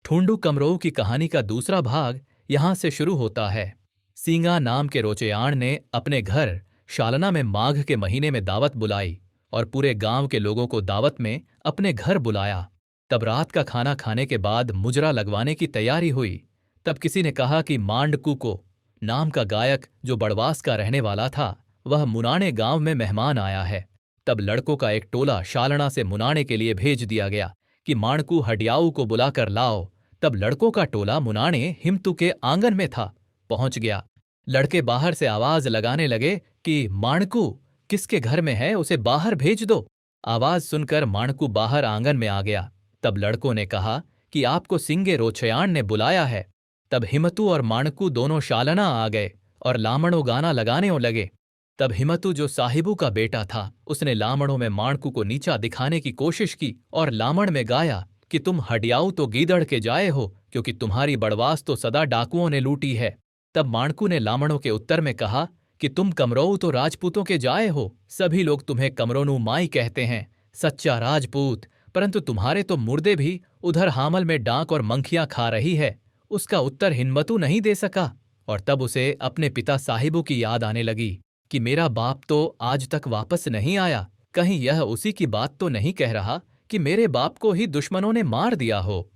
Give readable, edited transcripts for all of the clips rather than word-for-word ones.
ठुंडू कमरोऊ की कहानी का दूसरा भाग यहां से शुरू होता है। सींगा नाम के रोचेयाण ने अपने घर शालना में माघ के महीने में दावत बुलाई और पूरे गांव के लोगों को दावत में अपने घर बुलाया। तब रात का खाना खाने के बाद मुजरा लगवाने की तैयारी हुई। तब किसी ने कहा कि मांडकू को नाम का गायक जो बड़वास का रहने वाला था, वह मुनाणे गांव में मेहमान आया है। तब लड़कों का एक टोला शालना से मुनाणे के लिए भेज दिया गया कि माणकू हडियाऊ को बुलाकर लाओ। तब लड़कों का टोला मुनाणे हिमतू के आंगन में था, पहुंच गया। लड़के बाहर से आवाज लगाने लगे कि माणकू किसके घर में है, उसे बाहर भेज दो। आवाज सुनकर माणकू बाहर आंगन में आ गया। तब लड़कों ने कहा कि आपको सिंगे रोछयाण ने बुलाया है। तब हिमतू और माणकू दोनों शालना आ गए और लामड़ो गाना लगाने लगे। तब हिमतू जो साहिबू का बेटा था, उसने लामड़ों में माणकू को नीचा दिखाने की कोशिश की और लामड़ में गाया कि तुम हडियाऊ तो गीदड़ के जाए हो, क्योंकि तुम्हारी बड़वास तो सदा डाकुओं ने लूटी है। तब माणकू ने लामड़ों के उत्तर में कहा कि तुम कमरोऊ तो राजपूतों के जाए हो, सभी लोग तुम्हें कमरोनू माई कहते हैं, सच्चा राजपूत। परंतु तुम्हारे तो मुर्दे भी उधर हामल में डांक और मंखियां खा रही है। उसका उत्तर हिम्मतू नहीं दे सका। और तब उसे अपने पिता साहिबू की याद आने लगी कि मेरा बाप तो आज तक वापस नहीं आया, कहीं यह उसी की बात तो नहीं कह रहा कि मेरे बाप को ही दुश्मनों ने मार दिया हो।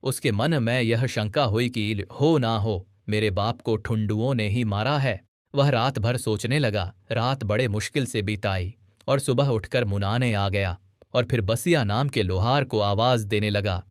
उसके मन में यह शंका हुई कि हो ना हो मेरे बाप को ठुंडुओं ने ही मारा है। वह रात भर सोचने लगा। रात बड़े मुश्किल से बीताई और सुबह उठकर मुनाने आ गया और फिर बसिया नाम के लोहार को आवाज देने लगा,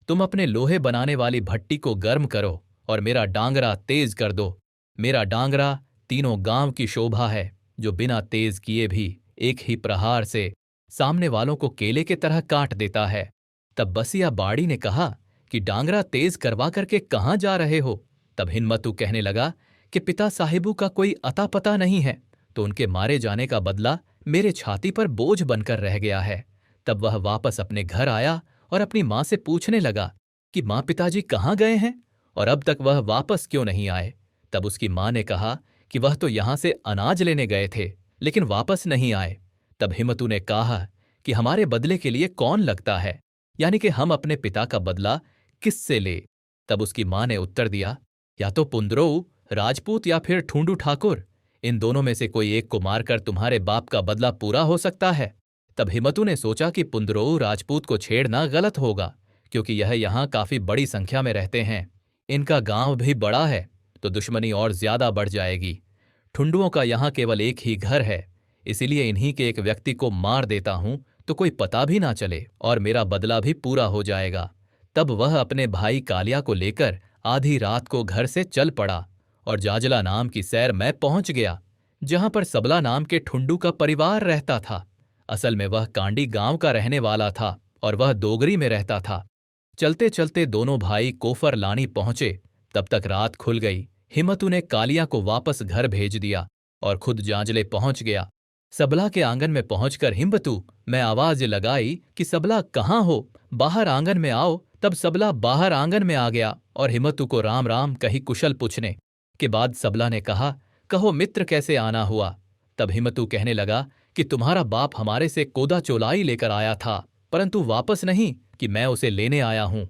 तुम अपने लोहे बनाने वाली भट्टी को गर्म करो और मेरा डांगरा तेज कर दो। मेरा डांगरा तीनों गांव की शोभा है, जो बिना तेज किए भी एक ही प्रहार से सामने वालों को केले के तरह काट देता है। तब बसिया बाड़ी ने कहा कि डांगरा तेज करवा करके कहाँ जा रहे हो? तब हिम्मतू कहने लगा कि पिता साहिबू का कोई अता पता नहीं है, तो उनके मारे जाने का बदला मेरे छाती पर बोझ बनकर रह गया है। तब वह वापस अपने घर आया और अपनी माँ से पूछने लगा कि माँ, पिताजी कहाँ गए हैं और अब तक वह वापस क्यों नहीं आए? तब उसकी माँ ने कहा कि वह तो यहां से अनाज लेने गए थे, लेकिन वापस नहीं आए। तब हिम्मतू ने कहा कि हमारे बदले के लिए कौन लगता है, यानी कि हम अपने पिता का बदला किससे ले? तब उसकी माँ ने उत्तर दिया, या तो पुंद्रोऊ राजपूत या फिर ठूंडू ठाकुर, इन दोनों में से कोई एक को मारकर तुम्हारे बाप का बदला पूरा हो सकता है। तब हिम्मतू ने सोचा कि पुंद्रोऊ राजपूत को छेड़ना गलत होगा, क्योंकि यह यहाँ काफी बड़ी संख्या में रहते हैं। इनका गांव भी बड़ा है, तो दुश्मनी और ज्यादा बढ़ जाएगी। ठुंडुओं का यहाँ केवल एक ही घर है, इसीलिए इन्हीं के एक व्यक्ति को मार देता हूं तो कोई पता भी ना चले और मेरा बदला भी पूरा हो जाएगा। तब वह अपने भाई कालिया को लेकर आधी रात को घर से चल पड़ा और जाजला नाम की सैर में पहुंच गया, जहां पर सबला नाम के ठुंडू का परिवार रहता था। असल में वह कांडी गांव का रहने वाला था और वह दोगरी में रहता था। चलते चलते दोनों भाई कोफर लानी पहुंचे। तब तक रात खुल गई। हिम्मतू ने कालिया को वापस घर भेज दिया और खुद जांजले पहुंच गया। सबला के आंगन में पहुंचकर हिम्मतू मैं आवाज लगाई कि सबला कहाँ हो, बाहर आंगन में आओ। तब सबला बाहर आंगन में आ गया और हिम्मतू को राम राम कही कुशल पूछने के बाद सबला ने कहा, कहो मित्र, कैसे आना हुआ? तब हिम्मतू कहने लगा कि तुम्हारा बाप हमारे से कोदा चोलाई लेकर आया था, परंतु वापस नहीं, कि मैं उसे लेने आया हूं।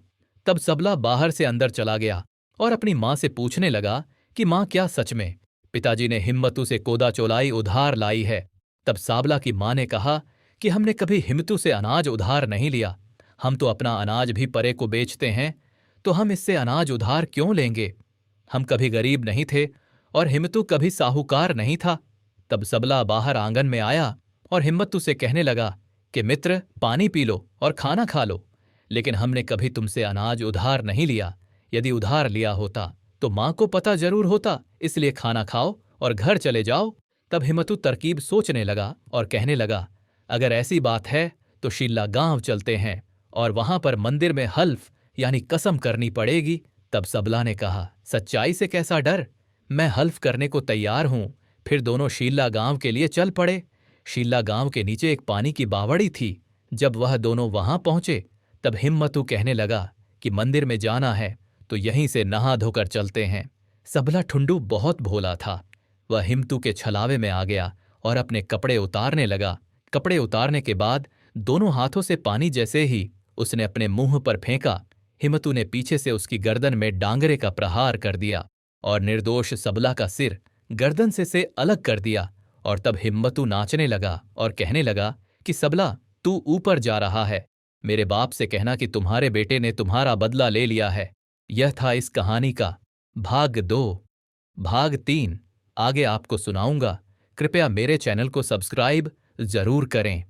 तब सबला बाहर से अंदर चला गया और अपनी मां से पूछने लगा कि मां, क्या सच में पिताजी ने हिम्मतू से कोदा चोलाई उधार लाई है? तब साबला की मां ने कहा कि हमने कभी हिम्मतू से अनाज उधार नहीं लिया, हम तो अपना अनाज भी परे को बेचते हैं, तो हम इससे अनाज उधार क्यों लेंगे? हम कभी गरीब नहीं थे और हिम्मतू कभी साहूकार नहीं था। तब सबला बाहर आंगन में आया और हिम्मतू से कहने लगा कि मित्र, पानी पी लो और खाना खा लो, लेकिन हमने कभी तुमसे अनाज उधार नहीं लिया। यदि उधार लिया होता तो मां को पता जरूर होता, इसलिए खाना खाओ और घर चले जाओ। तब हिम्मतू तरकीब सोचने लगा और कहने लगा, अगर ऐसी बात है तो शीला गांव चलते हैं और वहां पर मंदिर में हल्फ यानी कसम करनी पड़ेगी। तब सबला ने कहा, सच्चाई से कैसा डर, मैं हल्फ करने को तैयार हूं। फिर दोनों शीला गांव के लिए चल पड़े। शीला गांव के नीचे एक पानी की बावड़ी थी। जब वह दोनों वहां पहुंचे तब हिम्मतू कहने लगा कि मंदिर में जाना है तो यहीं से नहा धोकर चलते हैं। सबला ठुंडू बहुत भोला था। वह हिम्मतू के छलावे में आ गया और अपने कपड़े उतारने लगा। कपड़े उतारने के बाद दोनों हाथों से पानी जैसे ही उसने अपने मुंह पर फेंका, हिम्मतू ने पीछे से उसकी गर्दन में डांगरे का प्रहार कर दिया और निर्दोष सबला का सिर गर्दन से अलग कर दिया। और तब हिम्मतू नाचने लगा और कहने लगा कि सबला, तू ऊपर जा रहा है, मेरे बाप से कहना कि तुम्हारे बेटे ने तुम्हारा बदला ले लिया है। यह था इस कहानी का भाग 2। भाग 3 आगे आपको सुनाऊंगा। कृपया मेरे चैनल को सब्सक्राइब जरूर करें।